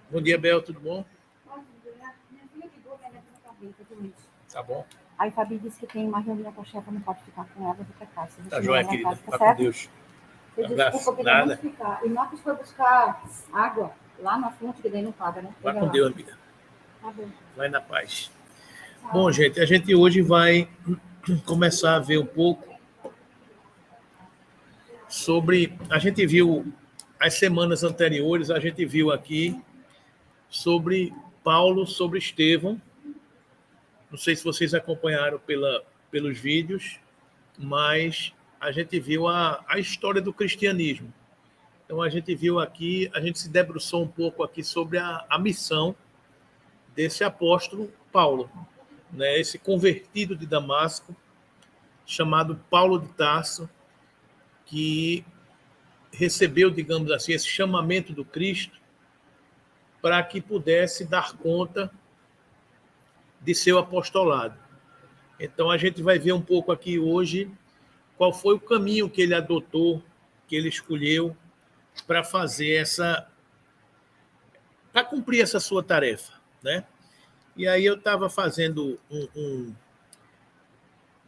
Bom dia, Bel, tudo bom? Minha filha ligou, minha neta não tá bem, tá doente. Tá bom. Aí Fabi disse que tem uma reunião com a chefa, não pode ficar com ela, fica cá. Você Tá joia, querida. casa, Tá com Deus. Você desculpa, porque nós vamos ficar. E Marcos foi buscar água lá na fonte, que daí não paga, né? Vai com Deus, amiga. Tá bom. Vai na paz. Bom, gente, a gente hoje vai começar a ver um pouco sobre... A gente viu, as semanas anteriores, a gente viu aqui sobre Paulo, sobre Estevão. Não sei se vocês acompanharam pelos vídeos, mas a gente viu a história do cristianismo. Então, a gente viu aqui, a gente se debruçou um pouco aqui sobre a missão desse apóstolo Paulo, né? Esse convertido de Damasco, chamado Paulo de Tarso, que recebeu, digamos assim, esse chamamento do Cristo para que pudesse dar conta de seu apostolado. Então, a gente vai ver um pouco aqui hoje qual foi o caminho que ele adotou, que ele escolheu para fazer para cumprir essa sua tarefa, né? E aí eu estava fazendo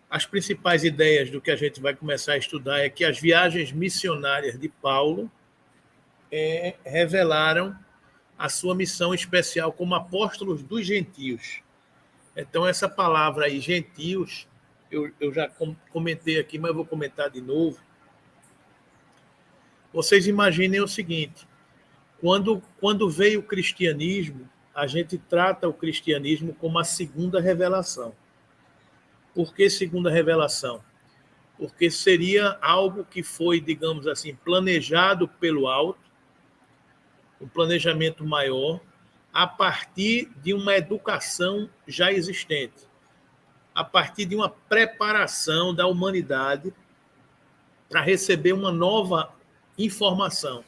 as principais ideias do que a gente vai começar a estudar é que as viagens missionárias de Paulo revelaram a sua missão especial como apóstolos dos gentios. Então, essa palavra aí, gentios, eu já comentei aqui, mas vou comentar de novo. Vocês imaginem o seguinte, quando veio o cristianismo, a gente trata o cristianismo como a segunda revelação. Por que segunda revelação? Porque seria algo que foi, digamos assim, planejado pelo alto, um planejamento maior, a partir de uma educação já existente, a partir de uma preparação da humanidade para receber uma nova informação.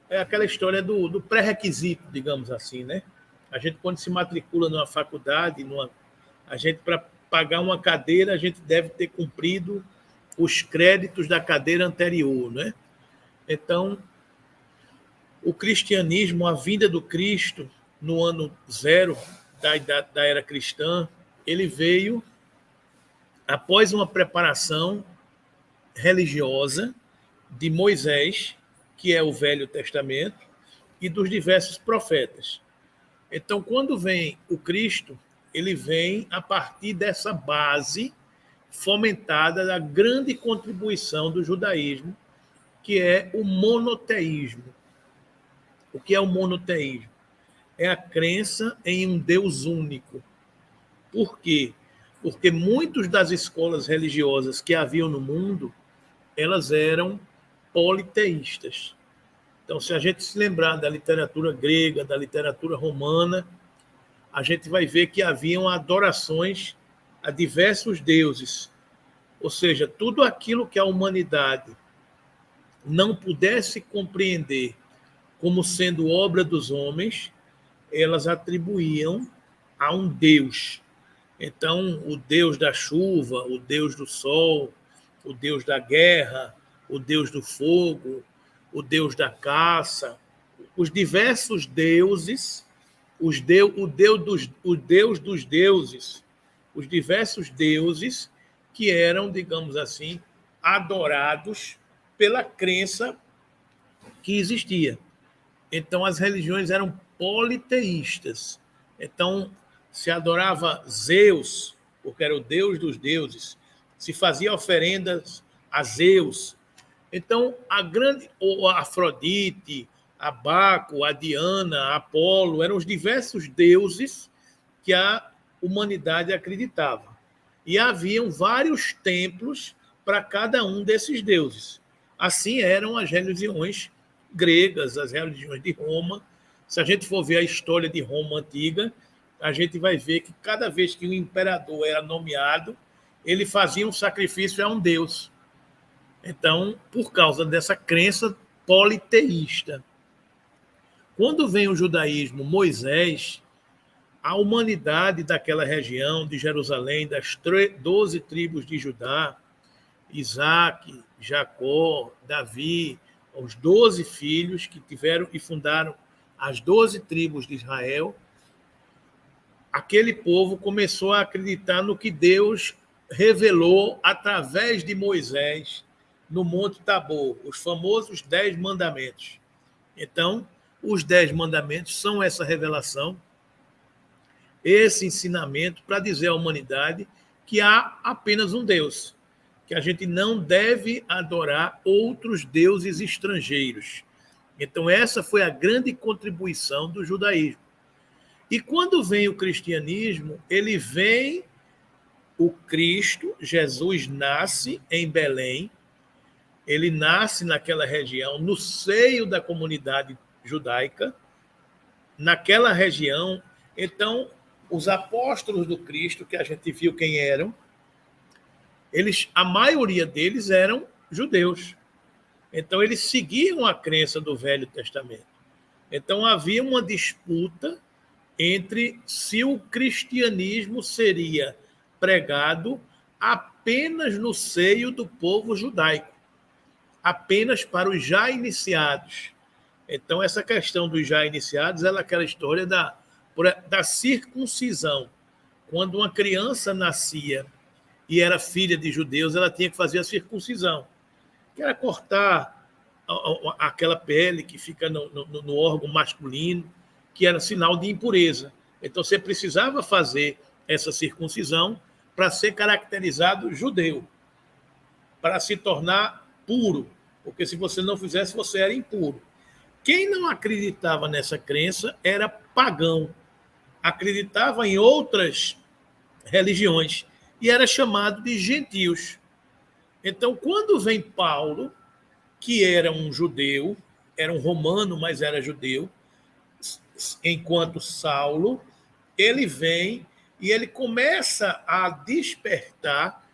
É aquela história do pré-requisito, digamos assim, né? A gente, quando se matricula numa faculdade, a gente, para pagar uma cadeira, a gente deve ter cumprido os créditos da cadeira anterior, né? Então, o cristianismo, a vinda do Cristo no ano zero da era cristã, ele veio após uma preparação religiosa de Moisés, que é o Velho Testamento, e dos diversos profetas. Então, quando vem o Cristo, ele vem a partir dessa base fomentada da grande contribuição do judaísmo, que é o monoteísmo. O que é o monoteísmo? É a crença em um Deus único. Por quê? Porque muitas das escolas religiosas que haviam no mundo, elas eram politeístas. Então, se a gente se lembrar da literatura grega, da literatura romana, a gente vai ver que haviam adorações a diversos deuses. Ou seja, tudo aquilo que a humanidade não pudesse compreender como sendo obra dos homens, elas atribuíam a um Deus. Então, o Deus da chuva, o Deus do sol, o Deus da guerra, o Deus do fogo, o Deus da caça, os diversos deuses, o Deus dos deuses, os diversos deuses que eram, digamos assim, adorados pela crença que existia. Então, as religiões eram politeístas. Então, se adorava Zeus, porque era o deus dos deuses, se fazia oferendas a Zeus. Então, a Afrodite, a Baco, a Diana, a Apolo, eram os diversos deuses que a humanidade acreditava. E haviam vários templos para cada um desses deuses. Assim eram as religiões gregas, as religiões de Roma. Se a gente for ver a história de Roma antiga, a gente vai ver que cada vez que o imperador era nomeado, ele fazia um sacrifício a um deus. Então, por causa dessa crença politeísta. Quando vem o judaísmo, Moisés, a humanidade daquela região de Jerusalém, das 12 tribos de Judá, Isaac, Jacó, Davi, os 12 filhos que tiveram e fundaram as 12 tribos de Israel, aquele povo começou a acreditar no que Deus revelou através de Moisés no Monte Tabor, os famosos 10 mandamentos. Então, os 10 mandamentos são essa revelação, esse ensinamento para dizer à humanidade que há apenas um Deus, que a gente não deve adorar outros deuses estrangeiros. Então, essa foi a grande contribuição do judaísmo. E quando vem o cristianismo, ele vem, o Cristo, Jesus nasce em Belém, ele nasce naquela região, no seio da comunidade judaica, naquela região. Então, os apóstolos do Cristo, que a gente viu quem eram, a maioria deles eram judeus. Então, eles seguiam a crença do Velho Testamento. Então, havia uma disputa entre se o cristianismo seria pregado apenas no seio do povo judaico, apenas para os já iniciados. Então, essa questão dos já iniciados é aquela história da circuncisão. Quando uma criança nascia e era filha de judeus, ela tinha que fazer a circuncisão, que era cortar aquela pele que fica no órgão masculino, que era sinal de impureza. Então, você precisava fazer essa circuncisão para ser caracterizado judeu, para se tornar puro, porque se você não fizesse, você era impuro. Quem não acreditava nessa crença era pagão, acreditava em outras religiões e era chamado de gentios. Então, quando vem Paulo, que era um judeu, era um romano, mas era judeu, enquanto Saulo, ele vem e ele começa a despertar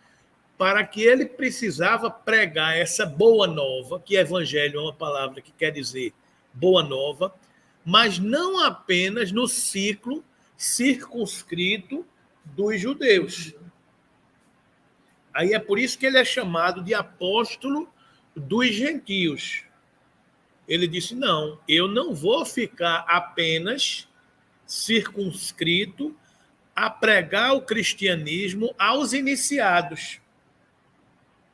para que ele precisava pregar essa boa nova, que evangelho é uma palavra que quer dizer boa nova, mas não apenas no ciclo circunscrito dos judeus. Aí é por isso que ele é chamado de apóstolo dos gentios. Ele disse, não, eu não vou ficar apenas circunscrito a pregar o cristianismo aos iniciados.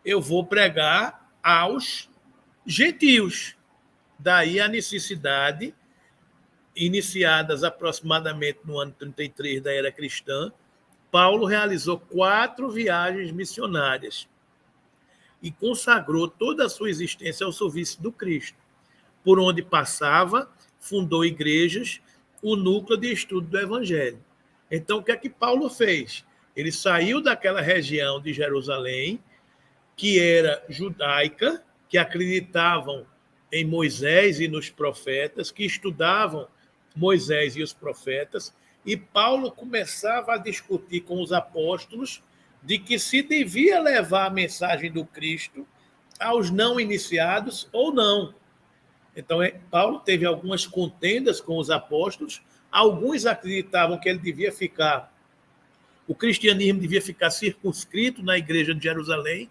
Eu vou pregar aos gentios. Daí a necessidade, iniciadas aproximadamente no ano 33 da era cristã, Paulo realizou 4 viagens missionárias e consagrou toda a sua existência ao serviço do Cristo. Por onde passava, fundou igrejas, o núcleo de estudo do Evangelho. Então, o que é que Paulo fez? Ele saiu daquela região de Jerusalém, que era judaica, que acreditavam em Moisés e nos profetas, que estudavam Moisés e os profetas, e Paulo começava a discutir com os apóstolos de que se devia levar a mensagem do Cristo aos não iniciados ou não. Então, Paulo teve algumas contendas com os apóstolos, alguns acreditavam que ele devia ficar, o cristianismo devia ficar circunscrito na igreja de Jerusalém,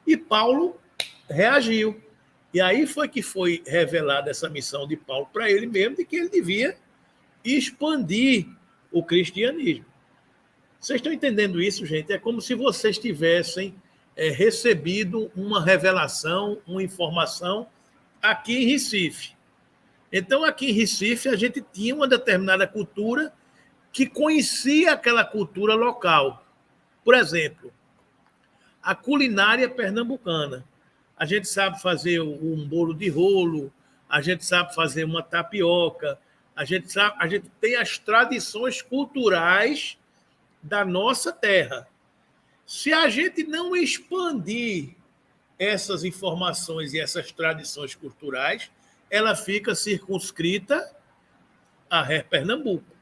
e Paulo reagiu. E aí foi que foi revelada essa missão de Paulo para ele mesmo, de que ele devia expandir o cristianismo. Vocês estão entendendo isso, gente? É como se vocês tivessem recebido uma revelação, uma informação aqui em Recife. Então, aqui em Recife, a gente tinha uma determinada cultura que conhecia aquela cultura local. Por exemplo, a culinária pernambucana. A gente sabe fazer um bolo de rolo, a gente sabe fazer uma tapioca, a gente tem as tradições culturais da nossa terra. Se a gente não expandir essas informações e essas tradições culturais, ela fica circunscrita a Pernambuco,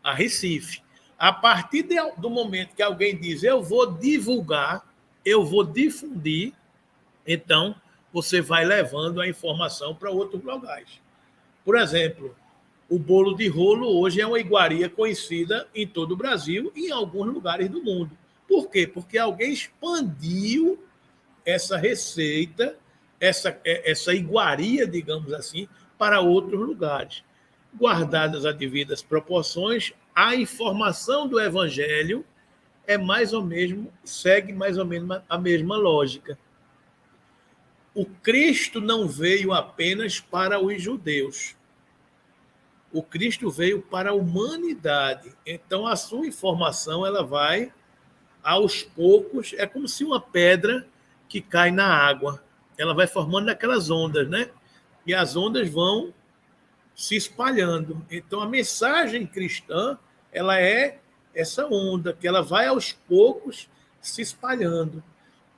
a Recife. A partir do momento que alguém diz eu vou divulgar, eu vou difundir, então você vai levando a informação para outros lugares. Por exemplo, o bolo de rolo hoje é uma iguaria conhecida em todo o Brasil e em alguns lugares do mundo. Por quê? Porque alguém expandiu essa receita, essa iguaria, digamos assim, para outros lugares. guardadas as devidas proporções, a informação do evangelho segue mais ou menos a mesma lógica. O Cristo não veio apenas para os judeus. O Cristo veio para a humanidade. Então, a sua informação ela vai, aos poucos, é como se uma pedra que cai na água. Ela vai formando aquelas ondas, né? E as ondas vão se espalhando. Então, a mensagem cristã ela é essa onda, que ela vai aos poucos se espalhando.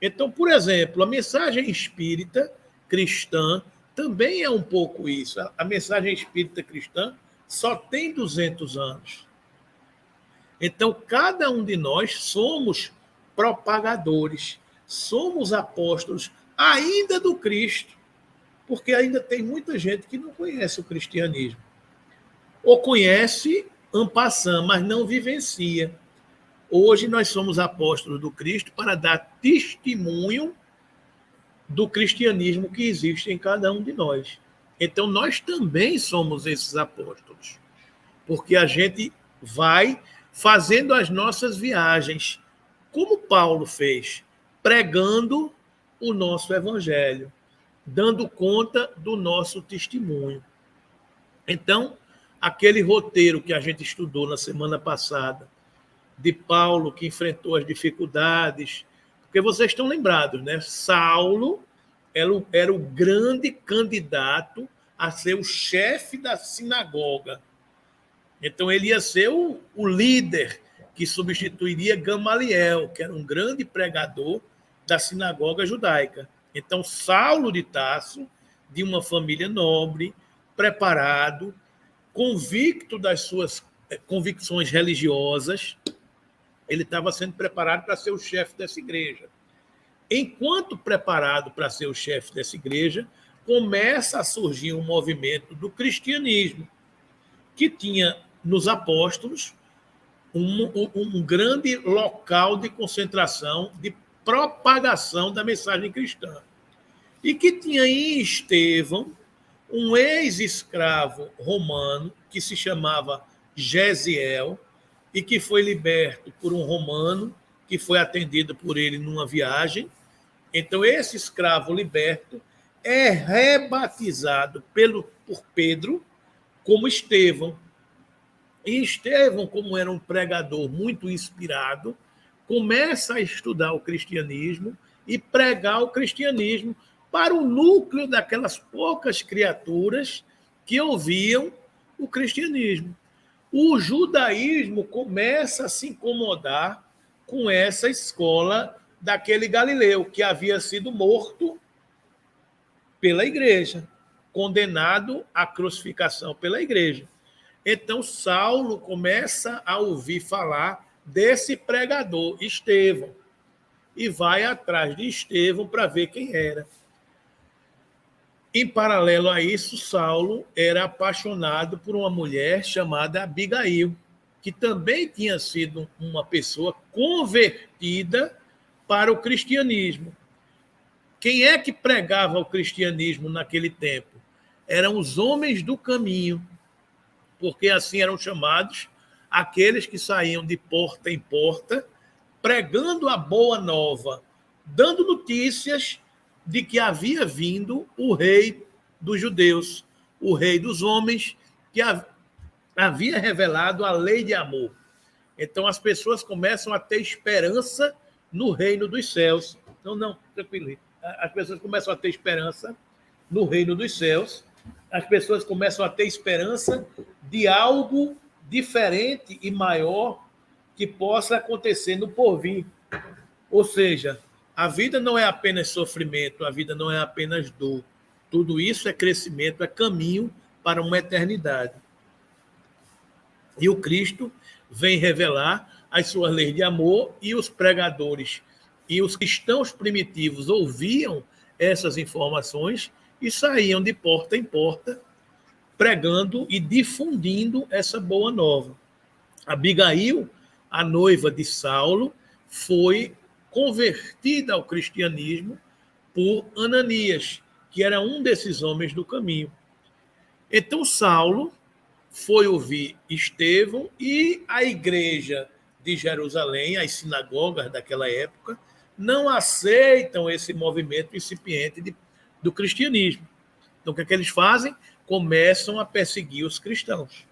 Então, por exemplo, a mensagem espírita cristã também é um pouco isso. A mensagem espírita cristã só tem 200 anos. Então, cada um de nós somos propagadores, somos apóstolos ainda do Cristo, porque ainda tem muita gente que não conhece o cristianismo. Ou conhece en passant, mas não vivencia. Hoje nós somos apóstolos do Cristo para dar testemunho do cristianismo que existe em cada um de nós. Então, nós também somos esses apóstolos, porque a gente vai fazendo as nossas viagens, como Paulo fez, pregando o nosso evangelho, dando conta do nosso testemunho. Então, aquele roteiro que a gente estudou na semana passada, de Paulo que enfrentou as dificuldades, porque vocês estão lembrados, né? Saulo era o grande candidato a ser o chefe da sinagoga. Então, ele ia ser o líder que substituiria Gamaliel, que era um grande pregador da sinagoga judaica. Então, Saulo de Tarso, de uma família nobre, preparado, convicto das suas convicções religiosas, ele estava sendo preparado para ser o chefe dessa igreja. Enquanto preparado para ser o chefe dessa igreja, começa a surgir um movimento do cristianismo, que tinha nos apóstolos um grande local de concentração, de propagação da mensagem cristã. E que tinha em Estevão um ex-escravo romano que se chamava Gesiel e que foi liberto por um romano que foi atendido por ele numa viagem. Então, esse escravo liberto é rebatizado por Pedro como Estevão. E Estevão, como era um pregador muito inspirado, começa a estudar o cristianismo e pregar o cristianismo para o núcleo daquelas poucas criaturas que ouviam o cristianismo. O judaísmo começa a se incomodar com essa escola daquele Galileu, que havia sido morto pela igreja, condenado à crucificação pela igreja. Então, Saulo começa a ouvir falar desse pregador, Estevão, e vai atrás de Estevão para ver quem era. Em paralelo a isso, Saulo era apaixonado por uma mulher chamada Abigail, que também tinha sido uma pessoa convertida para o cristianismo. Quem é que pregava o cristianismo naquele tempo? Eram os homens do caminho, porque assim eram chamados aqueles que saíam de porta em porta, pregando a boa nova, dando notícias de que havia vindo o rei dos judeus, o rei dos homens, que havia revelado a lei de amor. Então, as pessoas começam a ter esperança no reino dos céus. Não, tranquilo. As pessoas começam a ter esperança no reino dos céus, as pessoas começam a ter esperança de algo diferente e maior que possa acontecer no porvir. Ou seja, a vida não é apenas sofrimento, a vida não é apenas dor. Tudo isso é crescimento, é caminho para uma eternidade. E o Cristo vem revelar as suas leis de amor, e os pregadores e os cristãos primitivos ouviam essas informações e saíam de porta em porta pregando e difundindo essa boa nova. Abigail, a noiva de Saulo, foi convertida ao cristianismo por Ananias, que era um desses homens do caminho. Então, Saulo foi ouvir Estevão e a igreja de Jerusalém, as sinagogas daquela época, não aceitam esse movimento incipiente do cristianismo. Então, o que é que eles fazem? Começam a perseguir os cristãos.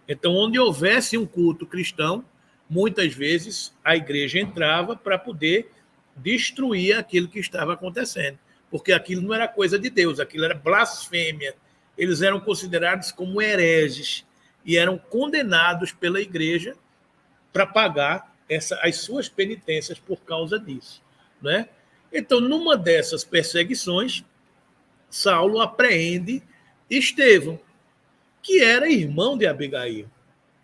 Então, onde houvesse um culto cristão, muitas vezes a igreja entrava para poder destruir aquilo que estava acontecendo, porque aquilo não era coisa de Deus, aquilo era blasfêmia. Eles eram considerados como hereges e eram condenados pela igreja para pagar as suas penitências por causa disso, né? Então, numa dessas perseguições, Saulo apreende Estevão, que era irmão de Abigail,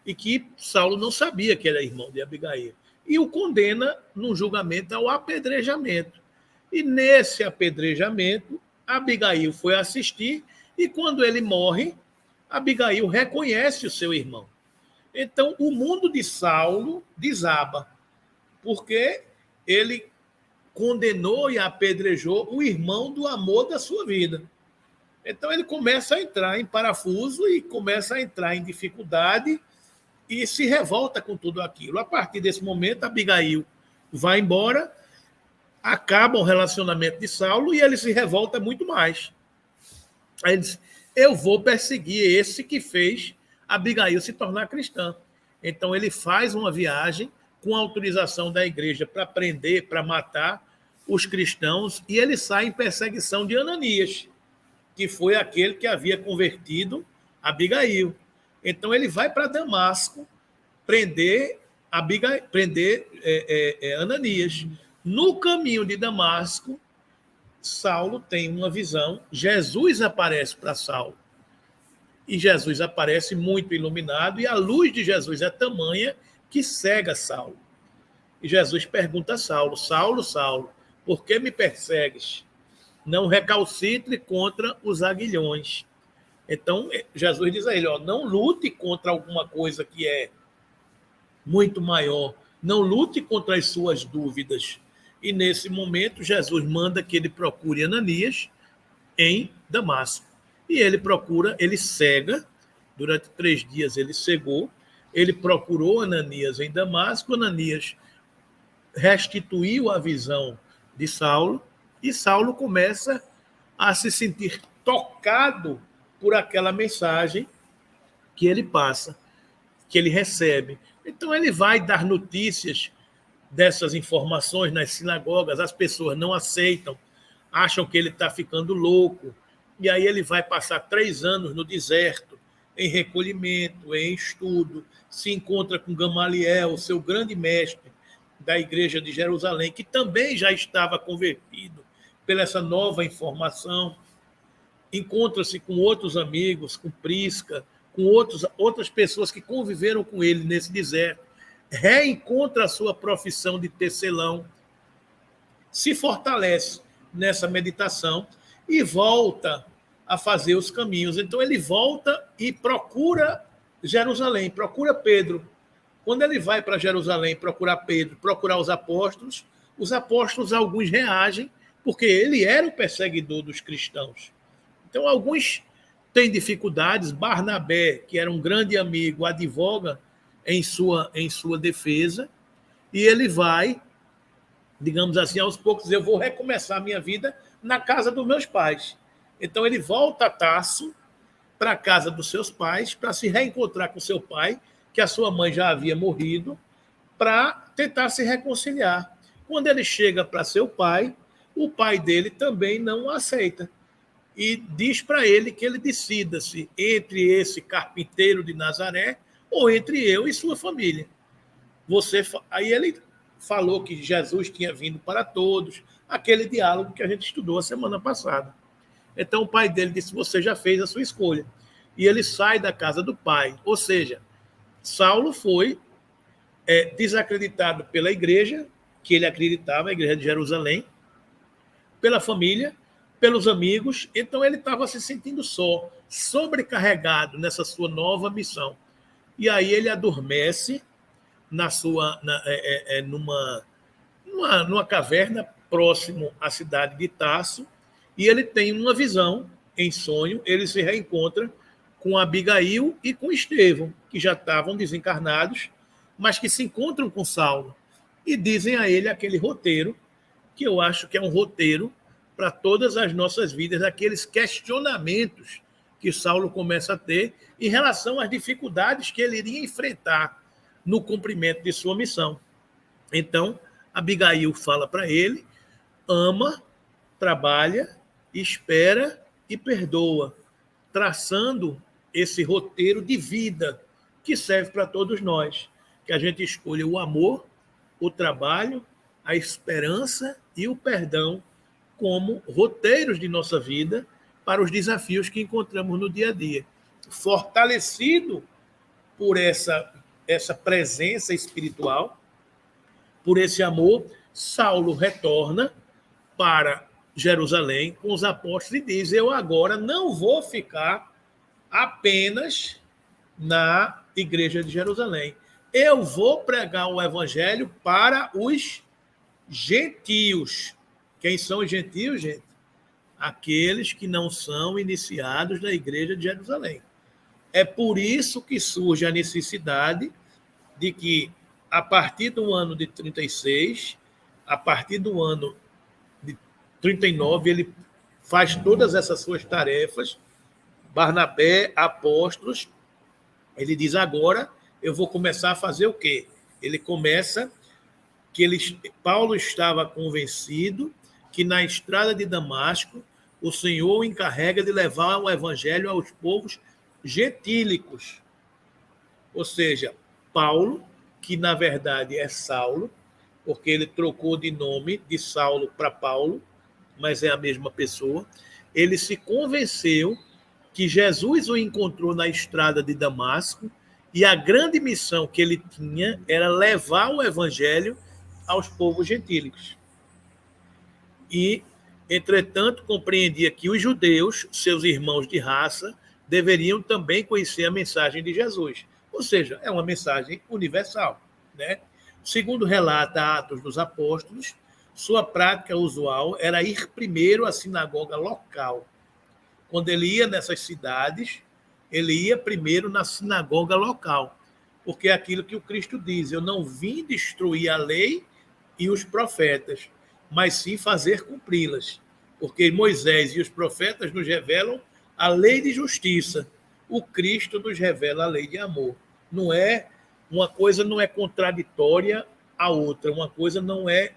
e que Saulo não sabia que era irmão de Abigail, e o condena num julgamento ao apedrejamento. E nesse apedrejamento, Abigail foi assistir, e quando ele morre, Abigail reconhece o seu irmão. Então, o mundo de Saulo desaba, porque ele condenou e apedrejou o irmão do amor da sua vida. Então, ele começa a entrar em parafuso e começa a entrar em dificuldade e se revolta com tudo aquilo. A partir desse momento, Abigail vai embora, acaba o relacionamento de Saulo e ele se revolta muito mais. Aí ele diz, eu vou perseguir esse que fez Abigail se tornar cristã. Então ele faz uma viagem com autorização da igreja para prender, para matar os cristãos, e ele sai em perseguição de Ananias, que foi aquele que havia convertido Abigail. Então ele vai para Damasco prender Ananias. No caminho de Damasco, Saulo tem uma visão, Jesus aparece para Saulo. E Jesus aparece muito iluminado, e a luz de Jesus é tamanha que cega Saulo. E Jesus pergunta a Saulo, Saulo, Saulo, por que me persegues? Não recalcitre contra os aguilhões. Então, Jesus diz a ele, não lute contra alguma coisa que é muito maior, não lute contra as suas dúvidas. E nesse momento, Jesus manda que ele procure Ananias em Damasco. E ele procura, ele cega, durante 3 dias ele cegou, ele procurou Ananias em Damasco, Ananias restituiu a visão de Saulo, e Saulo começa a se sentir tocado por aquela mensagem que ele passa, que ele recebe. Então ele vai dar notícias dessas informações nas sinagogas, as pessoas não aceitam, acham que ele está ficando louco, e aí ele vai passar 3 anos no deserto, em recolhimento, em estudo, se encontra com Gamaliel, seu grande mestre da igreja de Jerusalém, que também já estava convertido pela essa nova informação, encontra-se com outros amigos, com Prisca, com outras pessoas que conviveram com ele nesse deserto, reencontra a sua profissão de tecelão, se fortalece nessa meditação e volta a fazer os caminhos. Então ele volta e procura Jerusalém, procura Pedro. Quando ele vai para Jerusalém procurar Pedro, procurar os apóstolos alguns reagem, porque ele era o perseguidor dos cristãos. Então alguns têm dificuldades. Barnabé, que era um grande amigo, advoga em sua defesa, e ele vai, digamos assim, aos poucos, eu vou recomeçar a minha vida na casa dos meus pais. Então ele volta a Tarso para a casa dos seus pais, para se reencontrar com seu pai, que a sua mãe já havia morrido, para tentar se reconciliar. Quando ele chega para seu pai, o pai dele também não o aceita. E diz para ele que ele decida-se entre esse carpinteiro de Nazaré ou entre eu e sua família. Aí ele falou que Jesus tinha vindo para todos, aquele diálogo que a gente estudou a semana passada. Então o pai dele disse, você já fez a sua escolha. E ele sai da casa do pai. Ou seja, Saulo foi desacreditado pela igreja, que ele acreditava, a igreja de Jerusalém, pela família, pelos amigos. Então ele estava se sentindo só, sobrecarregado nessa sua nova missão. E aí ele adormece numa caverna próximo à cidade de Tarso, e ele tem uma visão em sonho, ele se reencontra com Abigail e com Estevão, que já estavam desencarnados, mas que se encontram com Saulo e dizem a ele aquele roteiro, que eu acho que é um roteiro para todas as nossas vidas, aqueles questionamentos que Saulo começa a ter em relação às dificuldades que ele iria enfrentar no cumprimento de sua missão. Então, Abigail fala para ele: ama, trabalha, espera e perdoa, traçando esse roteiro de vida que serve para todos nós, que a gente escolha o amor, o trabalho, a esperança e o perdão como roteiros de nossa vida para os desafios que encontramos no dia a dia. Fortalecido por essa presença espiritual, por esse amor, Saulo retorna para Jerusalém com os apóstolos e diz: eu agora não vou ficar apenas na igreja de Jerusalém. Eu vou pregar o evangelho para os gentios. Quem são os gentios, gente? Aqueles que não são iniciados na igreja de Jerusalém. É por isso que surge a necessidade de que, a partir do ano de 36, a partir do ano de 39, ele faz todas essas suas tarefas. Barnabé, apóstolos, ele diz: agora eu vou começar a fazer o quê? Ele começa que Paulo estava convencido que na estrada de Damasco o Senhor o encarrega de levar o evangelho aos povos gentílicos. Ou seja, Paulo, que na verdade é Saulo, porque ele trocou de nome de Saulo para Paulo, mas é a mesma pessoa, ele se convenceu que Jesus o encontrou na estrada de Damasco e a grande missão que ele tinha era levar o evangelho aos povos gentílicos. E, entretanto, compreendia que os judeus, seus irmãos de raça, deveriam também conhecer a mensagem de Jesus. Ou seja, é uma mensagem universal, né? Segundo relata Atos dos Apóstolos, sua prática usual era ir primeiro à sinagoga local. Quando ele ia nessas cidades, ele ia primeiro na sinagoga local, porque é aquilo que o Cristo diz: eu não vim destruir a lei e os profetas, mas sim fazer cumpri-las, porque Moisés e os profetas nos revelam a lei de justiça, o Cristo nos revela a lei de amor. Não é uma coisa, não é contraditória à outra, uma coisa não é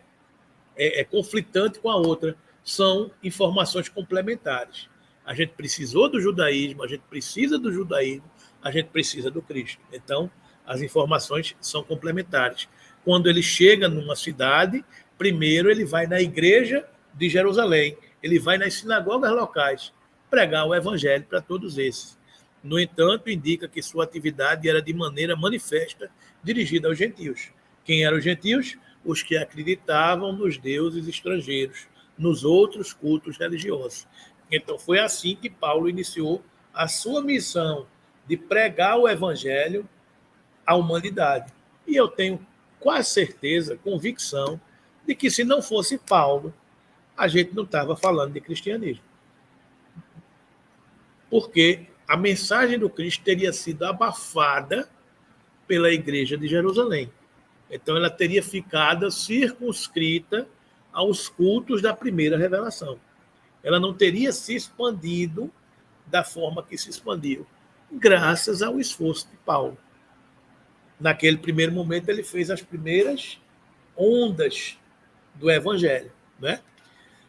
conflitante com a outra, são informações complementares. A gente precisou do judaísmo, a gente precisa do judaísmo, a gente precisa do Cristo. Então, as informações são complementares. Quando ele chega numa cidade, primeiro ele vai na igreja de Jerusalém, ele vai nas sinagogas locais pregar o evangelho para todos esses. No entanto, indica que sua atividade era de maneira manifesta dirigida aos gentios. Quem eram os gentios? Os que acreditavam nos deuses estrangeiros, nos outros cultos religiosos. Então, foi assim que Paulo iniciou a sua missão de pregar o evangelho à humanidade. E eu tenho quase certeza, convicção, de que se não fosse Paulo, a gente não estava falando de cristianismo. Porque a mensagem do Cristo teria sido abafada pela igreja de Jerusalém. Então, ela teria ficado circunscrita aos cultos da primeira revelação. Ela não teria se expandido da forma que se expandiu, graças ao esforço de Paulo. Naquele primeiro momento, ele fez as primeiras ondas do evangelho, né?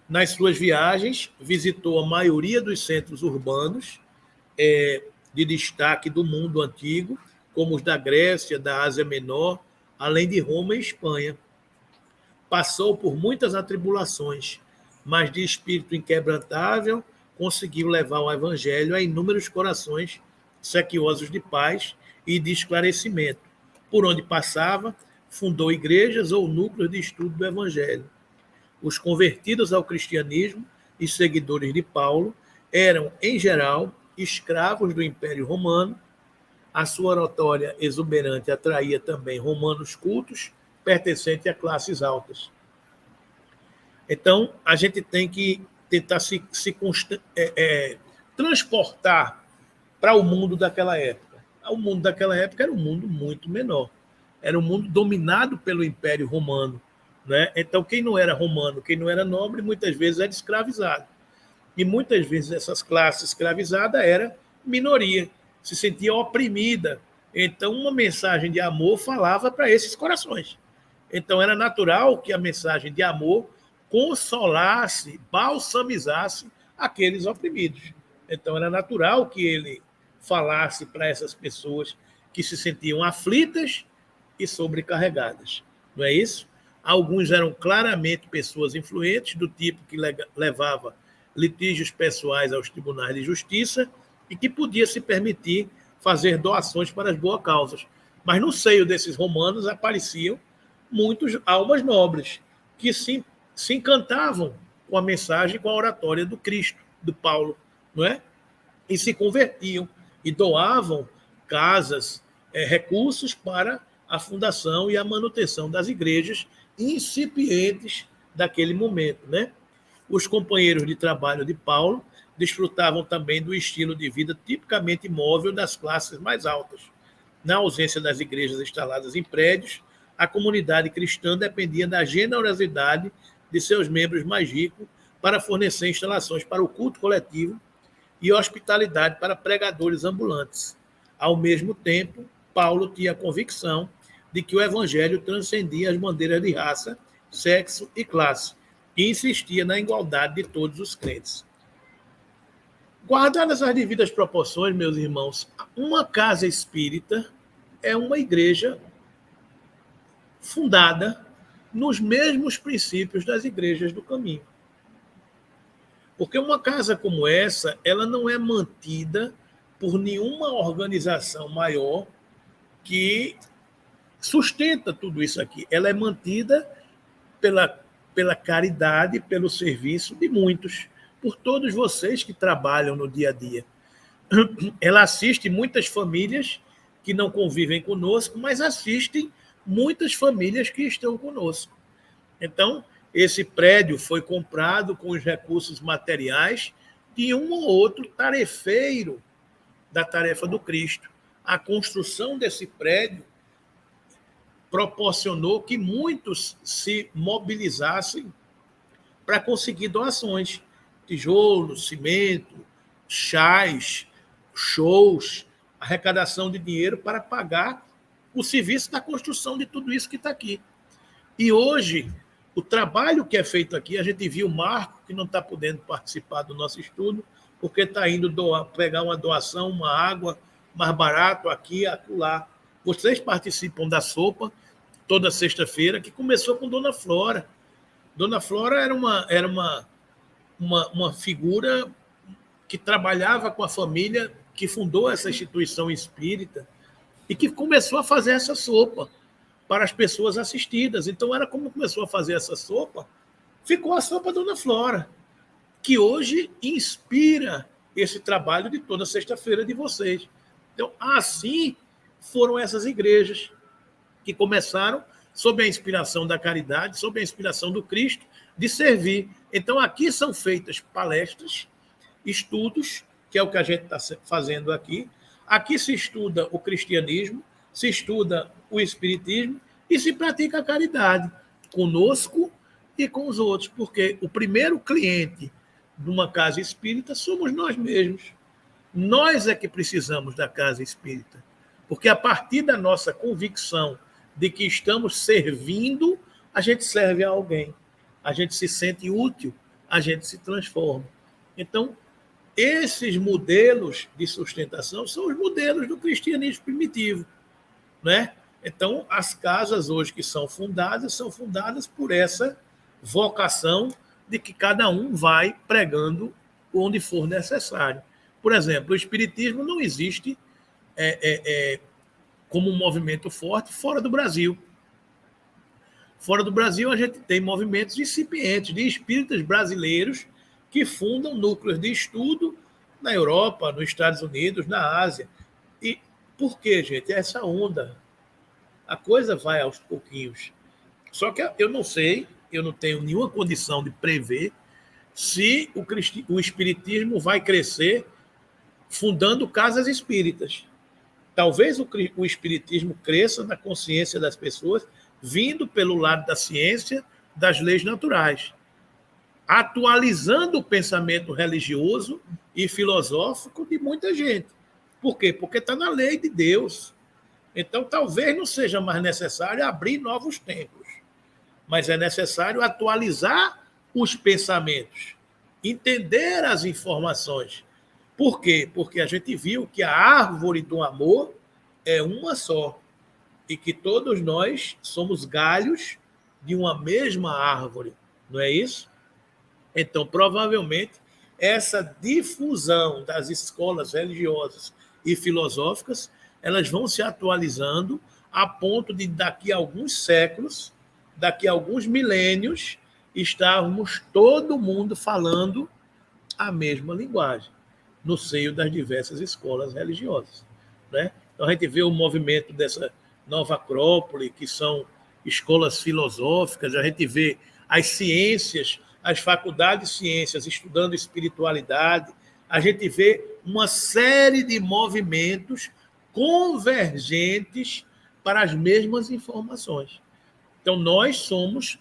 Nas suas viagens, visitou a maioria dos centros urbanos de destaque do mundo antigo, como os da Grécia, da Ásia Menor, além de Roma e Espanha. Passou por muitas atribulações, mas de espírito inquebrantável, conseguiu levar o evangelho a inúmeros corações sequiosos de paz e de esclarecimento. Por onde passava, fundou igrejas ou núcleos de estudo do evangelho. Os convertidos ao cristianismo e seguidores de Paulo eram, em geral, escravos do Império Romano. A sua oratória exuberante atraía também romanos cultos, pertencentes a classes altas. Então, a gente tem que tentar se transportar para o mundo daquela época? O mundo daquela época era um mundo muito menor. Era um mundo dominado pelo Império Romano, né? Então, quem não era romano, quem não era nobre, muitas vezes era escravizado. E muitas vezes essas classes escravizadas era minoria, se sentia oprimida. Então, uma mensagem de amor falava para esses corações. Então, era natural que a mensagem de amor consolasse, balsamizasse aqueles oprimidos. Então, era natural que ele falasse para essas pessoas que se sentiam aflitas e sobrecarregadas. Não é isso? Alguns eram claramente pessoas influentes, do tipo que levava litígios pessoais aos tribunais de justiça e que podia se permitir fazer doações para as boas causas. Mas no seio desses romanos apareciam muitas almas nobres que se encantavam com a mensagem, com a oratória do Cristo, do Paulo, não é? E se convertiam e doavam casas, recursos para a fundação e a manutenção das igrejas incipientes daquele momento, né? Os companheiros de trabalho de Paulo desfrutavam também do estilo de vida tipicamente móvel das classes mais altas. Na ausência das igrejas instaladas em prédios, a comunidade cristã dependia da generosidade de seus membros mais ricos para fornecer instalações para o culto coletivo e hospitalidade para pregadores ambulantes. Ao mesmo tempo, Paulo tinha a convicção de que o evangelho transcendia as bandeiras de raça, sexo e classe, e insistia na igualdade de todos os crentes. Guardadas as devidas proporções, meus irmãos, uma casa espírita é uma igreja fundada nos mesmos princípios das igrejas do caminho. Porque uma casa como essa, ela não é mantida por nenhuma organização maior que sustenta tudo isso aqui. Ela é mantida pela caridade, pelo serviço de muitos, por todos vocês que trabalham no dia a dia. Ela assiste muitas famílias que não convivem conosco, mas assistem muitas famílias que estão conosco. Então, esse prédio foi comprado com os recursos materiais de um ou outro tarefeiro da tarefa do Cristo. A construção desse prédio proporcionou que muitos se mobilizassem para conseguir doações. Tijolos, cimento, chás, shows, arrecadação de dinheiro para pagar o serviço da construção de tudo isso que está aqui. E hoje, o trabalho que é feito aqui, a gente viu o Marco, que não está podendo participar do nosso estudo, porque está indo pegar uma doação, uma água mais barato aqui e acolá. Vocês participam da sopa toda sexta-feira, que começou com Dona Flora. Dona Flora era uma figura que trabalhava com a família que fundou essa instituição espírita e que começou a fazer essa sopa para as pessoas assistidas. Então, era como começou a fazer essa sopa, ficou a sopa Dona Flora, que hoje inspira esse trabalho de toda sexta-feira de vocês. Então, assim foram essas igrejas que começaram sob a inspiração da caridade, sob a inspiração do Cristo, de servir. Então, aqui são feitas palestras, estudos, que é o que a gente está fazendo aqui. Aqui se estuda o cristianismo, se estuda o espiritismo e se pratica a caridade, conosco e com os outros, porque o primeiro cliente de uma casa espírita somos nós mesmos. Nós é que precisamos da casa espírita, porque a partir da nossa convicção de que estamos servindo, a gente serve a alguém, a gente se sente útil, a gente se transforma. Então, esses modelos de sustentação são os modelos do cristianismo primitivo, né? Então, as casas hoje que são fundadas por essa vocação de que cada um vai pregando onde for necessário. Por exemplo, o espiritismo não existe como um movimento forte fora do Brasil. Fora do Brasil, a gente tem movimentos incipientes de espíritas brasileiros que fundam núcleos de estudo na Europa, nos Estados Unidos, na Ásia. E por quê, gente? Essa onda. A coisa vai aos pouquinhos. Só que eu não sei, eu não tenho nenhuma condição de prever se o espiritismo vai crescer fundando casas espíritas. Talvez o espiritismo cresça na consciência das pessoas, vindo pelo lado da ciência, das leis naturais, atualizando o pensamento religioso e filosófico de muita gente. Por quê? Porque está na lei de Deus. Então, talvez não seja mais necessário abrir novos templos, mas é necessário atualizar os pensamentos, entender as informações. Por quê? Porque a gente viu que a árvore do amor é uma só e que todos nós somos galhos de uma mesma árvore, não é isso? Então, provavelmente, essa difusão das escolas religiosas e filosóficas, elas vão se atualizando a ponto de, daqui a alguns séculos, daqui a alguns milênios, estarmos todo mundo falando a mesma linguagem no seio das diversas escolas religiosas, né? Então, a gente vê o movimento dessa nova acrópole, que são escolas filosóficas, a gente vê as ciências, as faculdades de ciências estudando espiritualidade, a gente vê uma série de movimentos convergentes para as mesmas informações. Então, nós somos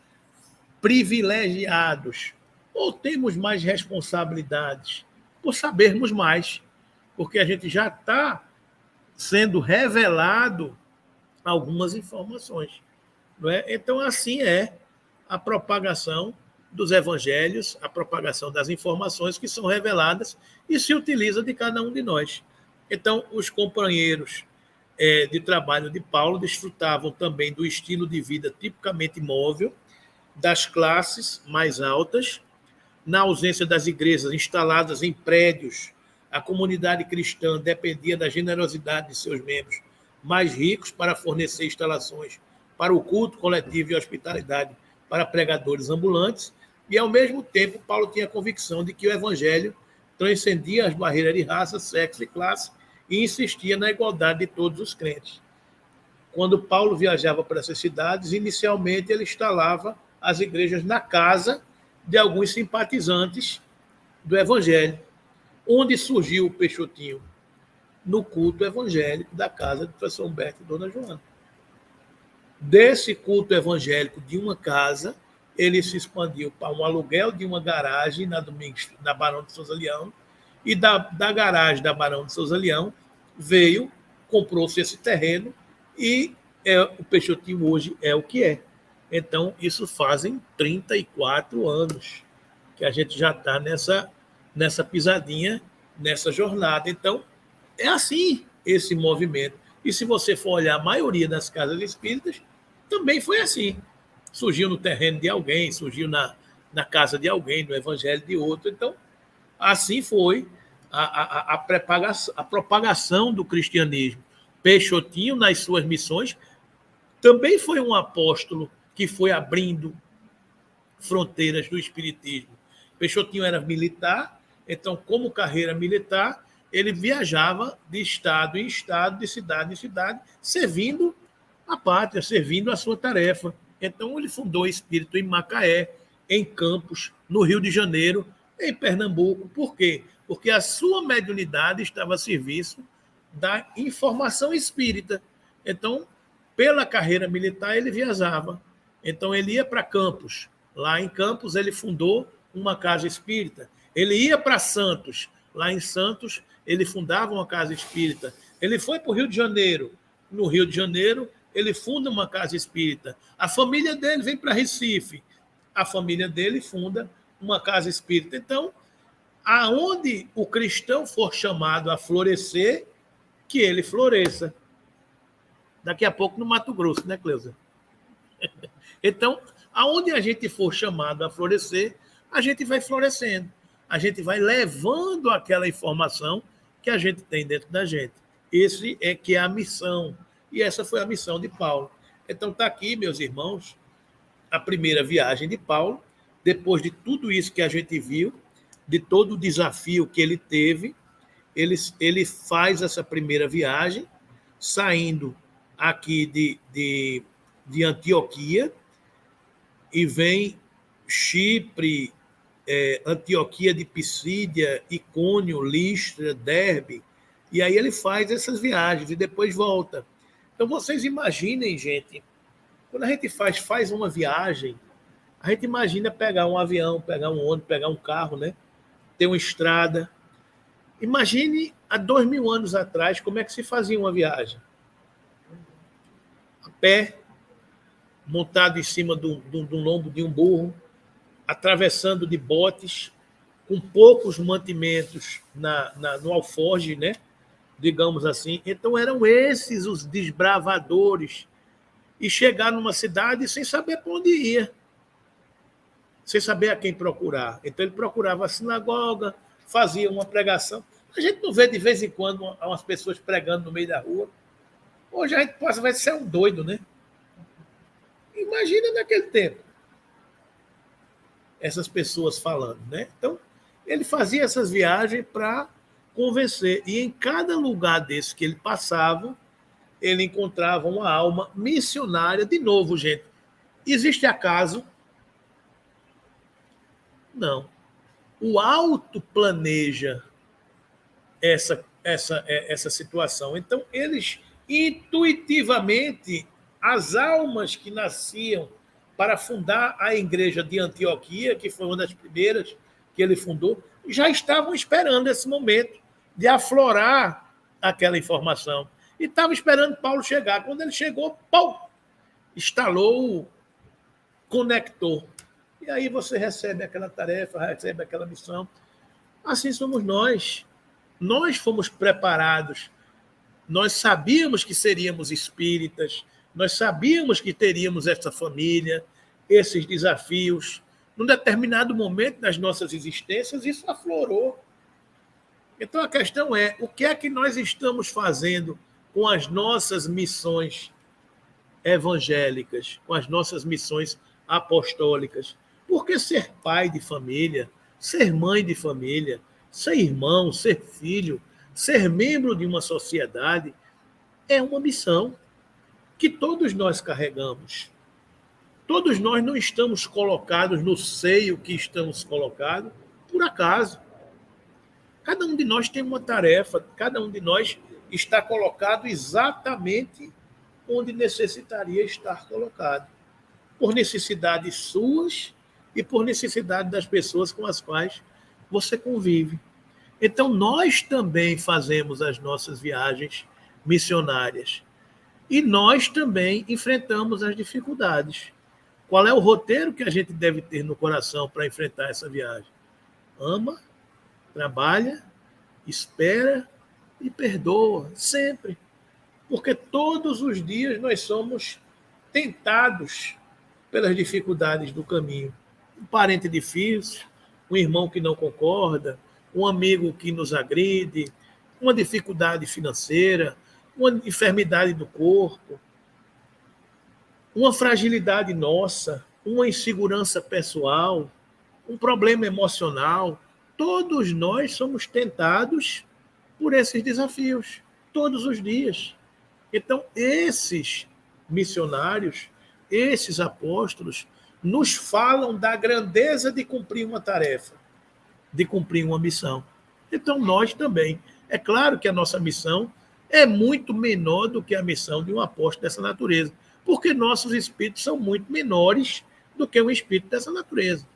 privilegiados ou temos mais responsabilidades por sabermos mais, porque a gente já está sendo revelado algumas informações, não é? Então, assim é a propagação dos evangelhos, a propagação das informações que são reveladas e se utiliza de cada um de nós. Então, os companheiros de trabalho de Paulo desfrutavam também do estilo de vida tipicamente móvel, das classes mais altas. Na ausência das igrejas instaladas em prédios, a comunidade cristã dependia da generosidade de seus membros mais ricos para fornecer instalações para o culto coletivo e hospitalidade para pregadores ambulantes, e, ao mesmo tempo, Paulo tinha a convicção de que o evangelho transcendia as barreiras de raça, sexo e classe e insistia na igualdade de todos os crentes. Quando Paulo viajava para essas cidades, inicialmente ele instalava as igrejas na casa de alguns simpatizantes do evangelho. Onde surgiu o Peixotinho? No culto evangélico da casa do professor Humberto e dona Joana. Desse culto evangélico de uma casa, ele se expandiu para um aluguel de uma garagem na Barão de Souza Leão, e da garagem da Barão de Souza Leão comprou-se esse terreno, e o Peixotinho hoje é o que é. Então, isso fazem 34 anos que a gente já está nessa pisadinha, nessa jornada. Então, é assim esse movimento. E se você for olhar a maioria das casas espíritas, também foi assim. Surgiu no terreno de alguém, surgiu na casa de alguém, no evangelho de outro. Então, assim foi a propagação do cristianismo. Peixotinho, nas suas missões, também foi um apóstolo que foi abrindo fronteiras do espiritismo. Peixotinho era militar, então, como carreira militar, ele viajava de estado em estado, de cidade em cidade, servindo a pátria, servindo a sua tarefa. Então, ele fundou o espírito em Macaé, em Campos, no Rio de Janeiro, em Pernambuco. Por quê? Porque a sua mediunidade estava a serviço da informação espírita. Então, pela carreira militar, ele viajava. Então, ele ia para Campos. Lá em Campos, ele fundou uma casa espírita. Ele ia para Santos. Lá em Santos, ele fundava uma casa espírita. Ele foi para o Rio de Janeiro. No Rio de Janeiro, ele funda uma casa espírita. A família dele vem para Recife. A família dele funda uma casa espírita. Então, aonde o cristão for chamado a florescer, que ele floresça. Daqui a pouco no Mato Grosso, né, Cleusa? Então, aonde a gente for chamado a florescer, a gente vai florescendo. A gente vai levando aquela informação que a gente tem dentro da gente. Esse é que é a missão. E essa foi a missão de Paulo. Então, está aqui, meus irmãos, a primeira viagem de Paulo. Depois de tudo isso que a gente viu, de todo o desafio que ele teve, ele faz essa primeira viagem, saindo aqui de Antioquia, e vem Chipre, Antioquia de Pisídia, Icônio, Listra, Derbe, e aí ele faz essas viagens e depois volta. Então vocês imaginem, gente, quando a gente faz uma viagem, a gente imagina pegar um avião, pegar um ônibus, pegar um carro, né? Ter uma estrada. Imagine há 2000 anos atrás como é que se fazia uma viagem. A pé, montado em cima do lombo de um burro, atravessando de botes, com poucos mantimentos no alforge, né? Digamos assim. Então eram esses os desbravadores. E chegar numa cidade sem saber para onde ia, sem saber a quem procurar. Então ele procurava a sinagoga, fazia uma pregação. A gente não vê de vez em quando umas pessoas pregando no meio da rua. Hoje a gente passa, vai ser um doido, né? Imagina naquele tempo essas pessoas falando, né? Então ele fazia essas viagens para convencer. E em cada lugar desse que ele passava, ele encontrava uma alma missionária. De novo, gente, existe acaso? Não. O alto planeja essa situação. Então, eles intuitivamente, as almas que nasciam para fundar a igreja de Antioquia, que foi uma das primeiras que ele fundou, já estavam esperando esse momento de aflorar aquela informação. E estavam esperando Paulo chegar. Quando ele chegou, pau, instalou o conector. E aí você recebe aquela tarefa, recebe aquela missão. Assim somos nós. Nós fomos preparados. Nós sabíamos que seríamos espíritas. Nós sabíamos que teríamos essa família, esses desafios. Num determinado momento das nossas existências, isso aflorou. Então a questão é, o que é que nós estamos fazendo com as nossas missões evangélicas, com as nossas missões apostólicas? Porque ser pai de família, ser mãe de família, ser irmão, ser filho, ser membro de uma sociedade é uma missão que todos nós carregamos. Todos nós não estamos colocados no seio que estamos colocados por acaso. Cada um de nós tem uma tarefa, cada um de nós está colocado exatamente onde necessitaria estar colocado, por necessidades suas e por necessidade das pessoas com as quais você convive. Então, nós também fazemos as nossas viagens missionárias e nós também enfrentamos as dificuldades. Qual é o roteiro que a gente deve ter no coração para enfrentar essa viagem? Ama, trabalha, espera e perdoa, sempre. Porque todos os dias nós somos tentados pelas dificuldades do caminho. Um parente difícil, um irmão que não concorda, um amigo que nos agride, uma dificuldade financeira, uma enfermidade do corpo, uma fragilidade nossa, uma insegurança pessoal, um problema emocional. Todos nós somos tentados por esses desafios, todos os dias. Então, esses missionários, esses apóstolos, nos falam da grandeza de cumprir uma tarefa, de cumprir uma missão. Então, nós também. É claro que a nossa missão é muito menor do que a missão de um apóstolo dessa natureza, porque nossos espíritos são muito menores do que um espírito dessa natureza.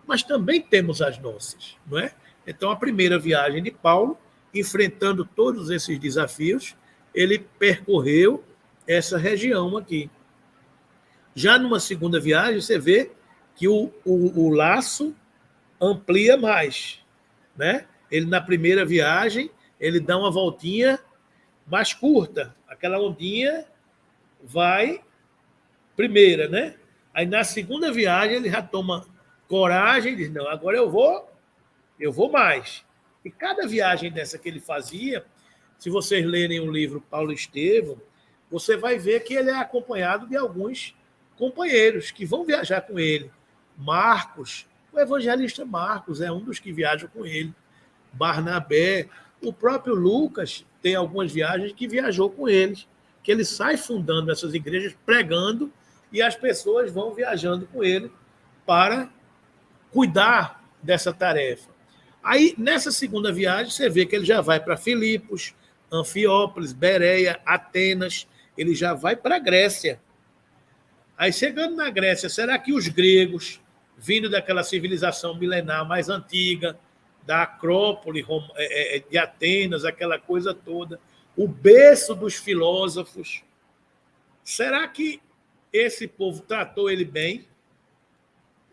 Mas também temos as nossas, não é? Então, a primeira viagem de Paulo, enfrentando todos esses desafios, ele percorreu essa região aqui. Já numa segunda viagem, você vê que o laço amplia mais, né? Ele, na primeira viagem, ele dá uma voltinha mais curta. Aquela ondinha vai primeira, né? Aí, na segunda viagem, ele já toma coragem e diz, não, agora eu vou mais. E cada viagem dessa que ele fazia, se vocês lerem o livro Paulo Estevão, você vai ver que ele é acompanhado de alguns companheiros que vão viajar com ele. Marcos, o evangelista Marcos é um dos que viajam com ele. Barnabé, o próprio Lucas tem algumas viagens que viajou com eles, que ele sai fundando essas igrejas, pregando, e as pessoas vão viajando com ele para cuidar dessa tarefa. Aí, nessa segunda viagem, você vê que ele já vai para Filipos, Anfiópolis, Bereia, Atenas, ele já vai para a Grécia. Aí, chegando na Grécia, será que os gregos, vindo daquela civilização milenar mais antiga, da Acrópole de Atenas, aquela coisa toda, o berço dos filósofos, será que esse povo tratou ele bem?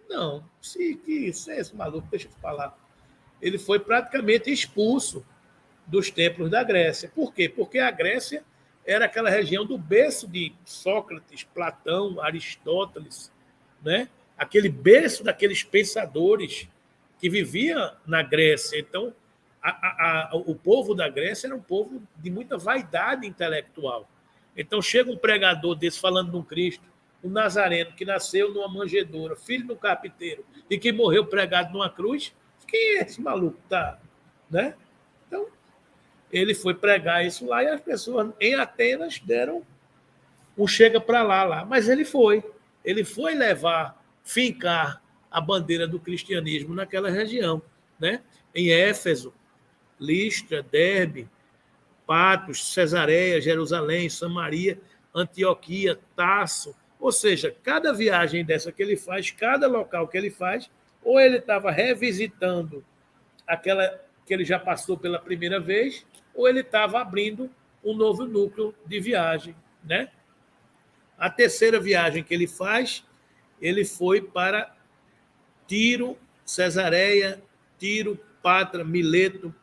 Não. Se esse maluco, deixa eu te falar. Ele foi praticamente expulso dos templos da Grécia. Por quê? Porque a Grécia era aquela região do berço de Sócrates, Platão, Aristóteles, né? Aquele berço daqueles pensadores que viviam na Grécia. Então, o povo da Grécia era um povo de muita vaidade intelectual. Então, chega um pregador desse falando de um Cristo, um nazareno que nasceu numa manjedoura, filho de um carpinteiro, e que morreu pregado numa cruz. Quem é esse maluco? Tá, né? Então, ele foi pregar isso lá e as pessoas em Atenas deram um chega para lá. Mas ele foi fincar a bandeira do cristianismo naquela região, né? Em Éfeso, Listra, Derbe, Patmos, Cesareia, Jerusalém, Samaria, Antioquia, Tarso. Ou seja, cada viagem dessa que ele faz, cada local que ele faz, ou ele estava revisitando aquela que ele já passou pela primeira vez, ou ele estava abrindo um novo núcleo de viagem, né? A terceira viagem que ele faz, ele foi para Tiro, Cesareia, Tiro, Patra, Mileto,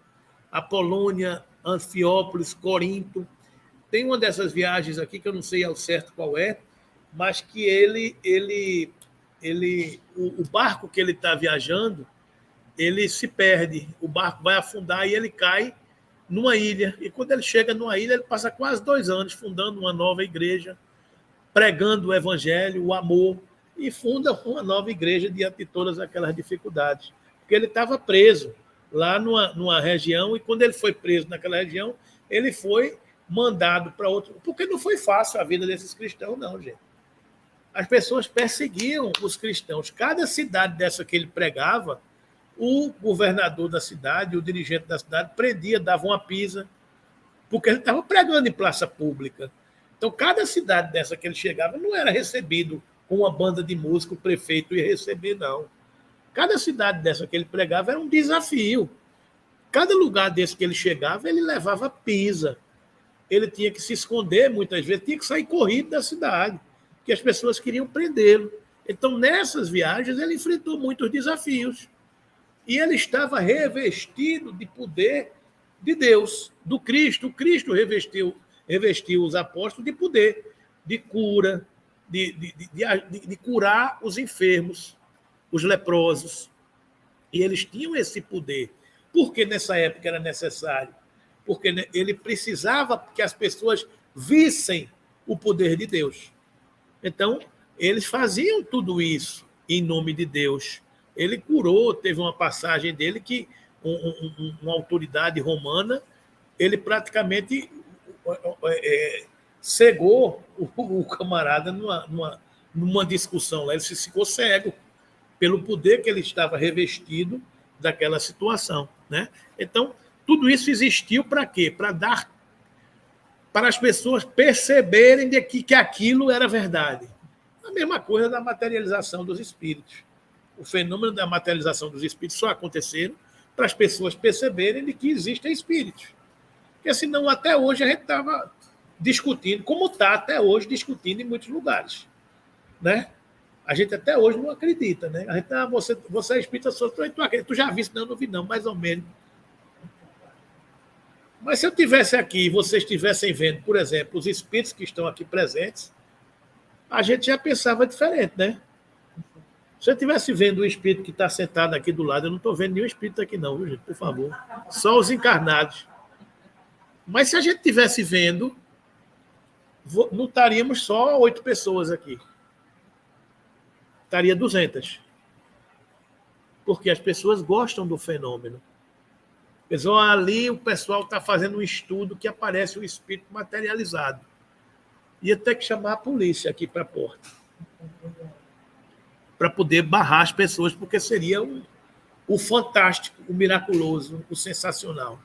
Apolônia, Anfiópolis, Corinto. Tem uma dessas viagens aqui que eu não sei ao certo qual é, mas que o barco que ele está viajando, ele se perde, o barco vai afundar e ele cai numa ilha. E quando ele chega numa ilha, ele passa quase 2 anos fundando uma nova igreja, pregando o evangelho, o amor, e funda uma nova igreja diante de todas aquelas dificuldades. Porque ele estava preso lá numa região, e quando ele foi preso naquela região, ele foi mandado para outro... Porque não foi fácil a vida desses cristãos, não, gente. As pessoas perseguiam os cristãos. Cada cidade dessa que ele pregava, o governador da cidade, o dirigente da cidade, prendia, dava uma pisa, porque ele estava pregando em praça pública. Então, cada cidade dessa que ele chegava não era recebido com uma banda de música, o prefeito ia receber, não. Cada cidade dessa que ele pregava era um desafio. Cada lugar desse que ele chegava, ele levava pisa. Ele tinha que se esconder, muitas vezes, tinha que sair corrido da cidade, porque as pessoas queriam prendê-lo. Então, nessas viagens, ele enfrentou muitos desafios. E ele estava revestido de poder de Deus, do Cristo. O Cristo revestiu os apóstolos de poder, de cura, de curar os enfermos, os leprosos. E eles tinham esse poder. Por que nessa época era necessário? Porque ele precisava que as pessoas vissem o poder de Deus. Então, eles faziam tudo isso em nome de Deus. Ele curou, teve uma passagem dele que uma autoridade romana, ele praticamente cegou o camarada numa discussão lá. Ele ficou cego pelo poder que ele estava revestido daquela situação, né? Então, tudo isso existiu para quê? Para as pessoas perceberem que aquilo era verdade. A mesma coisa da materialização dos espíritos. O fenômeno da materialização dos espíritos só aconteceram para as pessoas perceberem de que existem espíritos. Porque senão até hoje a gente estava discutindo, como está até hoje discutindo em muitos lugares, né? A gente até hoje não acredita, né? A gente, você é espírita, tu já viu? Não vi não, mais ou menos. Mas se eu estivesse aqui e vocês estivessem vendo, por exemplo, os espíritos que estão aqui presentes, a gente já pensava diferente, né? Se eu estivesse vendo o espírito que está sentado aqui do lado, eu não estou vendo nenhum espírito aqui não, viu, gente? Por favor. Só os encarnados. Mas se a gente estivesse vendo, não estaríamos só 8 pessoas aqui. Estaria 200. Porque as pessoas gostam do fenômeno. Pessoal, ali o pessoal está fazendo um estudo que aparece o espírito materializado. Ia ter que chamar a polícia aqui para a porta. Para poder barrar as pessoas, porque seria o fantástico, o miraculoso, o sensacional.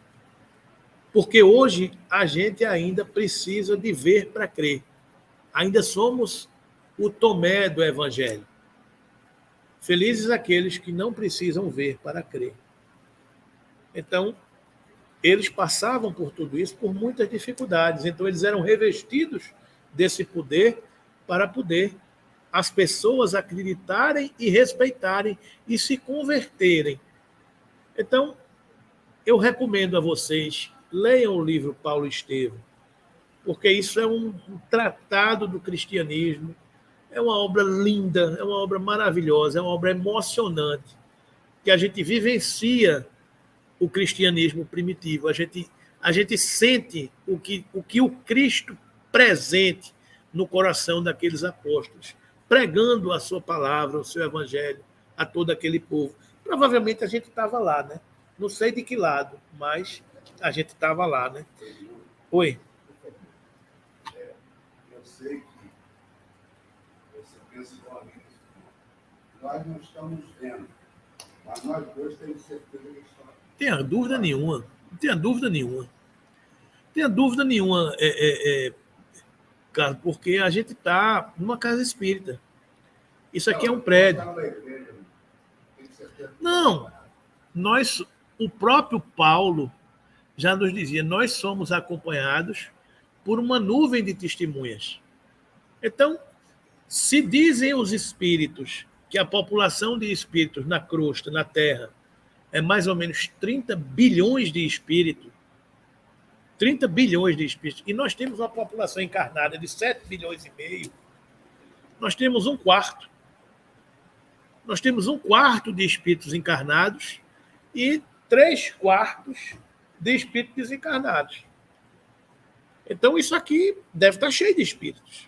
Porque hoje a gente ainda precisa de ver para crer. Ainda somos o Tomé do Evangelho. Felizes aqueles que não precisam ver para crer. Então, eles passavam por tudo isso, por muitas dificuldades. Então, eles eram revestidos desse poder para poder as pessoas acreditarem e respeitarem e se converterem. Então, eu recomendo a vocês, leiam o livro Paulo Estevão, porque isso é um tratado do cristianismo, é uma obra linda, é uma obra maravilhosa, é uma obra emocionante, que a gente vivencia o cristianismo primitivo, a gente sente o que o Cristo presente no coração daqueles apóstolos, pregando a sua palavra, o seu evangelho a todo aquele povo. Provavelmente a gente estava lá, né? Não sei de que lado, mas a gente estava lá, né? Oi. Eu sei que você pensa igualmente. Nós não estamos vendo, mas nós dois temos certeza que estamos. Tenha dúvida nenhuma. Não tenha dúvida nenhuma. Não tenha dúvida nenhuma, Carlos, porque a gente está numa casa espírita. Isso aqui é um prédio. Não, o próprio Paulo já nos dizia, nós somos acompanhados por uma nuvem de testemunhas. Então, se dizem os espíritos que a população de espíritos na crosta, na Terra, é mais ou menos 30 bilhões de espíritos, 30 bilhões de espíritos, e nós temos uma população encarnada de 7 bilhões e meio, nós temos um quarto. Nós temos um quarto de espíritos encarnados e 3/4 de espíritos desencarnados. Então, isso aqui deve estar cheio de espíritos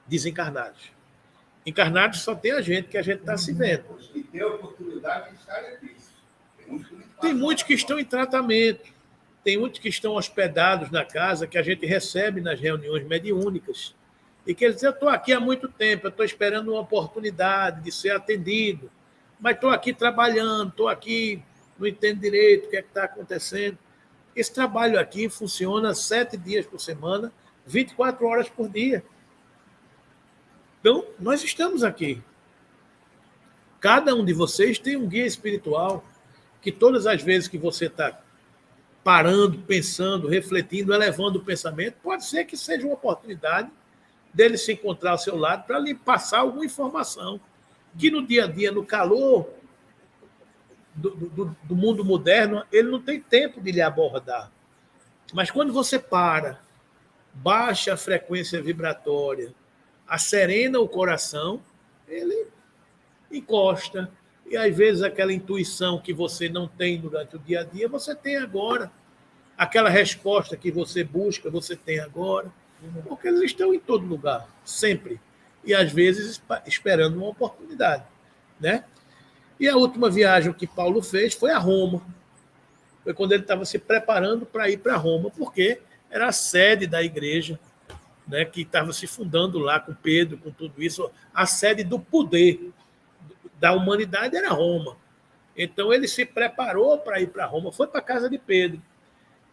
desencarnados. Encarnados só tem a gente, que a gente está se vendo. E tem a oportunidade de estar aqui. Tem muitos que estão em tratamento, tem muitos que estão hospedados na casa, que a gente recebe nas reuniões mediúnicas. E que eles dizem, eu estou aqui há muito tempo, eu estou esperando uma oportunidade de ser atendido, mas estou aqui trabalhando, estou aqui, não entendo direito o que é que está acontecendo. Esse trabalho aqui funciona 7 dias por semana, 24 horas por dia. Então, nós estamos aqui. Cada um de vocês tem um guia espiritual, que todas as vezes que você está parando, pensando, refletindo, elevando o pensamento, pode ser que seja uma oportunidade dele se encontrar ao seu lado para lhe passar alguma informação que no dia a dia, no calor do mundo moderno, ele não tem tempo de lhe abordar. Mas quando você para, baixa a frequência vibratória, acerena o coração, ele encosta. E às vezes aquela intuição que você não tem durante o dia a dia, você tem agora. Aquela resposta que você busca, você tem agora. Porque eles estão em todo lugar, sempre. E, às vezes, esperando uma oportunidade. Né? E a última viagem que Paulo fez foi a Roma. Foi quando ele estava se preparando para ir para Roma, porque era a sede da igreja, né, que estava se fundando lá com Pedro, com tudo isso. A sede do poder da humanidade era Roma. Então, ele se preparou para ir para Roma, foi para a casa de Pedro.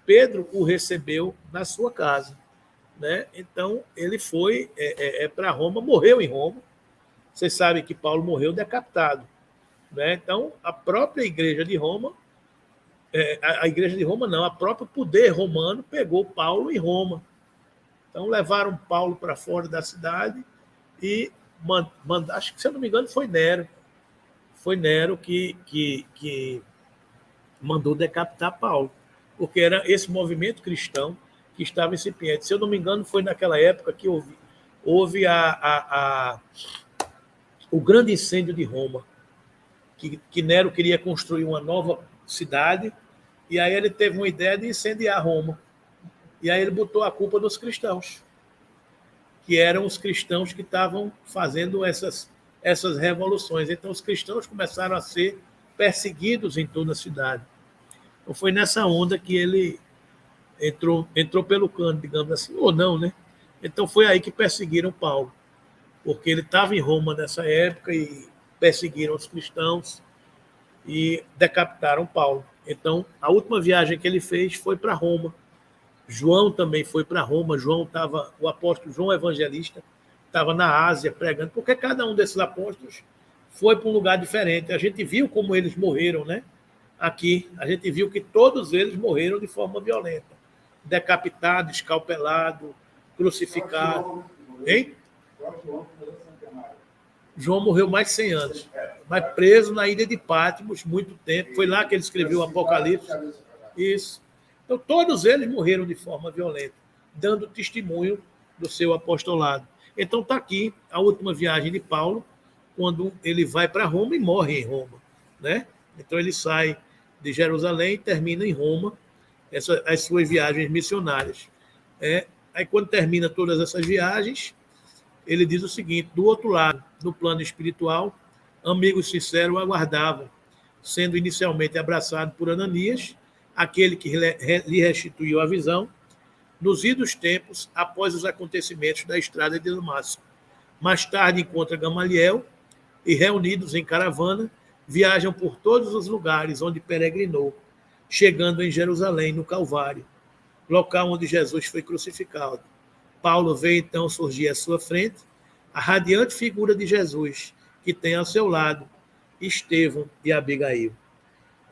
Pedro o recebeu na sua casa. Né? Então, ele foi para Roma, morreu em Roma. Vocês sabem que Paulo morreu decapitado. Né? Então, a própria igreja de Roma, a igreja de Roma não, a próprio poder romano pegou Paulo em Roma. Então, levaram Paulo para fora da cidade e acho que, se eu não me engano, foi Nero. Foi Nero que mandou decapitar Paulo, porque era esse movimento cristão que estava incipiente. Se eu não me engano, foi naquela época que houve o grande incêndio de Roma, que Nero queria construir uma nova cidade, e aí ele teve uma ideia de incendiar Roma. E aí ele botou a culpa nos cristãos, que eram os cristãos que estavam fazendo essas revoluções. Então, os cristãos começaram a ser perseguidos em toda a cidade. Então, foi nessa onda que ele entrou pelo cano, digamos assim, ou não, né? Então, foi aí que perseguiram Paulo, porque ele estava em Roma nessa época e perseguiram os cristãos, e decapitaram Paulo. Então, a última viagem que ele fez foi para Roma. João também foi para Roma. O apóstolo João Evangelista estava na Ásia pregando, porque cada um desses apóstolos foi para um lugar diferente. A gente viu como eles morreram, né? Aqui, a gente viu que todos eles morreram de forma violenta. Decapitado, escalpelado, crucificado. Hein? João morreu mais de 100 anos, mas preso na ilha de Patmos muito tempo. Foi lá que ele escreveu o Apocalipse. Isso. Então, todos eles morreram de forma violenta, dando testemunho do seu apostolado. Então, está aqui a última viagem de Paulo, quando ele vai para Roma e morre em Roma, né? Então, ele sai de Jerusalém e termina em Roma as suas viagens missionárias. Aí, quando termina todas essas viagens, ele diz o seguinte: do outro lado, no plano espiritual, amigos sinceros o aguardavam, sendo inicialmente abraçado por Ananias, aquele que lhe restituiu a visão, nos idos tempos após os acontecimentos da estrada de Damasco. Mais tarde encontra Gamaliel e, reunidos em caravana, viajam por todos os lugares onde peregrinou, chegando em Jerusalém, no Calvário, local onde Jesus foi crucificado. Paulo vê então surgir à sua frente a radiante figura de Jesus, que tem ao seu lado Estevão e Abigail.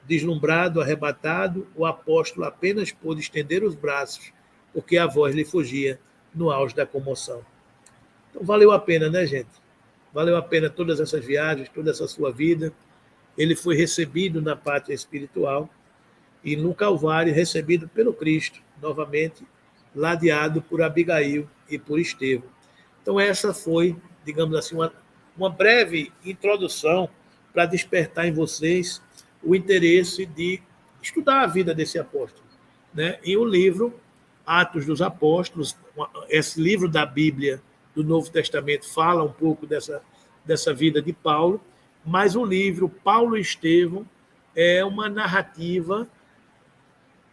Deslumbrado, arrebatado, o apóstolo apenas pôde estender os braços, porque a voz lhe fugia no auge da comoção. Então valeu a pena, né, gente? Valeu a pena todas essas viagens, toda essa sua vida. Ele foi recebido na pátria espiritual e no Calvário recebido pelo Cristo, novamente ladeado por Abigail e por Estevão. Então essa foi, digamos assim, uma breve introdução para despertar em vocês o interesse de estudar a vida desse apóstolo, né? E o livro Atos dos Apóstolos, esse livro da Bíblia do Novo Testamento, fala um pouco dessa vida de Paulo, mas o livro Paulo e Estevão é uma narrativa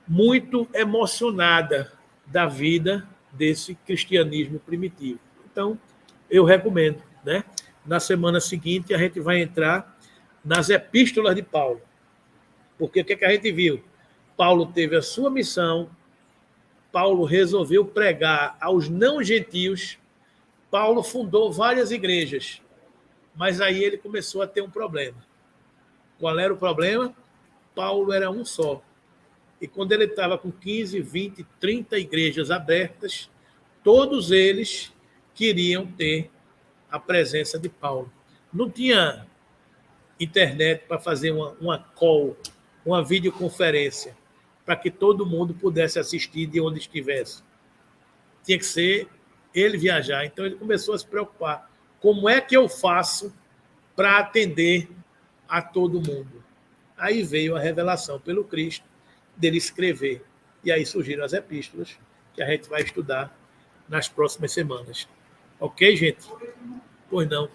muito emocionada da vida desse cristianismo primitivo. Então, eu recomendo, né? Na semana seguinte, a gente vai entrar nas epístolas de Paulo. Porque o que a gente viu? Paulo teve a sua missão, Paulo resolveu pregar aos não-gentios, Paulo fundou várias igrejas, mas aí ele começou a ter um problema. Qual era o problema? Paulo era um só. E quando ele estava com 15, 20, 30 igrejas abertas, todos eles queriam ter a presença de Paulo. Não tinha internet para fazer uma call, uma videoconferência, para que todo mundo pudesse assistir de onde estivesse. Tinha que ser ele viajar. Então ele começou a se preocupar. Como é que eu faço para atender a todo mundo? Aí veio a revelação pelo Cristo dele escrever. E aí surgiram as epístolas, que a gente vai estudar nas próximas semanas. Ok, gente? Pois não.